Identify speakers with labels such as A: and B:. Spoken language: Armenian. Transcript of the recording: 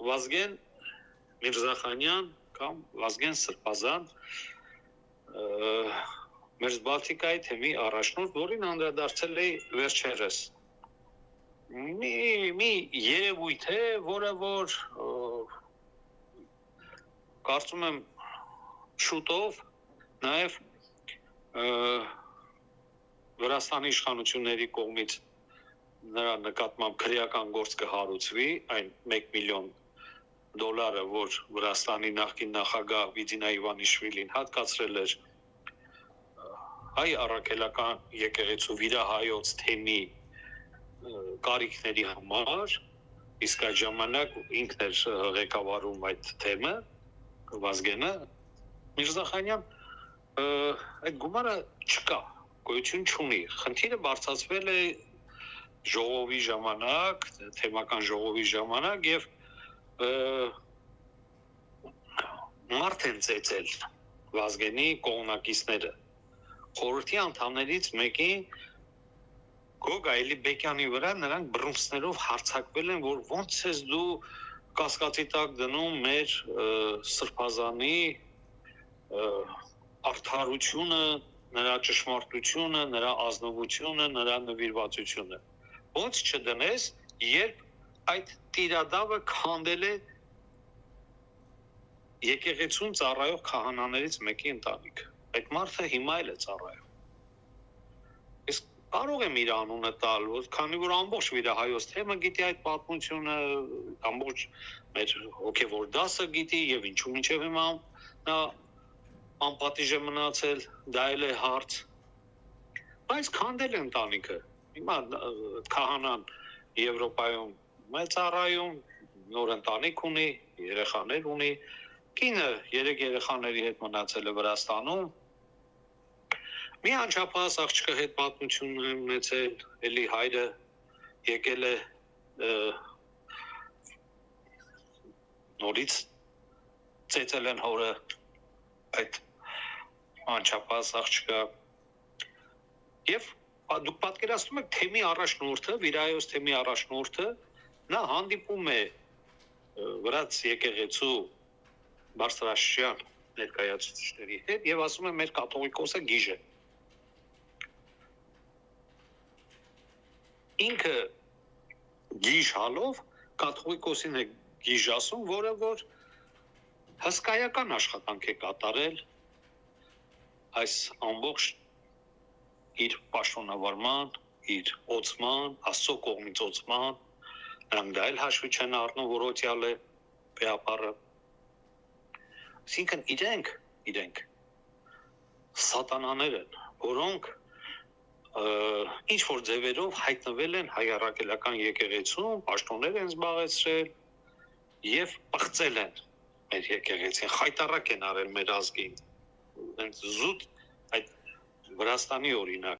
A: Վազգեն Միրզախանյան կամ Վազգեն Սրբազան մեր Բալտիկայի թեմի առաջնորդ, որին անդրադարձել է վերջերս։ Մի երևույթ է, որը որ կարծում եմ շուտով նաև Վրաստանի իշխանությունների կողմից նրա նկատմամբ քրեական գործ կհարուցվի, այն $1 միլիոն, որ Վրաստանի նախկին նախագահ Վիդինա Իվանիշվիլին հատկացրել էր հայ առաքելական եկեղեցու վիրահայոց թեմի կարիքների համար, իսկ այդ ժամանակ ինքն էր ղեկավարում այդ թեմը, Վազգենը Միրզախանյան, այդ գումարը չկա, գոյություն չունի, խնդիրը բարձրացվել է ժողովի ժամանակ, թեմական ժողովի ժամանակ և մարդ են ծեծել Վազգենի կողմնակիցները, խորհրդի անդամներից մեկին Գոգ Այլիբեկյանի վրա նրանք բռունցքներով հարձակվել են, որ ոնց ես դու կասկածի տակ դնում մեր Սրբազանի արդարությունը, նրա ճշմարտությունը, նրա ազնվությունը, նրա նվիրվածությունը։ Ոնց չդնես, երբ այդ տիրադավը քանդել է եկեղեցուն ծառայող քահանաներից մեկի ընտանիքը։ Այդ մարդը հիմա էլ է ծառայում։ Իսկ կարող եմ իր անունը տալ, քանի որ ամբողջ վիրահայոց թեմը գիտի այդ պատմությունը, ամբողջ մեր հոգևոր դասը գիտի եւ ինչու մինչեւ հիմա նա անպատիժ է մնացել, դա էլ է հարց։ Բայց քանդել է ընտանիքը։ Հիմա քահանան Եվրոպայում ծառայում, նոր ընտանիք ունի, երեխաներ ունի, կինը 3 երեխաների հետ մնացել է Վրաստանում։ Մի անչափահաս աղջկա հետ պատմություն է ունեցել, էլի հայրը եկել է նորից ծեծել են հորը այդ անչափահաս աղջկա։ Եվ դուք պատկերացնում եք թեմի առաջնորդը, վիրահայոց թեմի առաջնորդը, նա հանդիպում է վրաց եկեղեցու բարձրաստիճան ներկայացուցիչների հետ եւ ասում է մեր կաթողիկոսը գիժ է։ Ինքը գիժ հալով կաթողիկոսին է գիժ ասում, որը որ հսկայական աշխատանք է կատարել այս ամբողջ իր պաշտոնավարման, իր օծման, Աստծո կողմից օծման, նրանք դա էլ հաշվի չեն առնում, որ օծյալ է պեապարը։ Այսինքն իրենք սատանաներ են, որոնք ինչ որ ձևերով հայտնվել են հայ առաքելական եկեղեցում, պաշտոններ են զբաղեցրել եւ պղծել են մեր եկեղեցին, խայտառակ են արել մեր ազգին։ Հենց զուտ այդ Վրաստանի օրինակ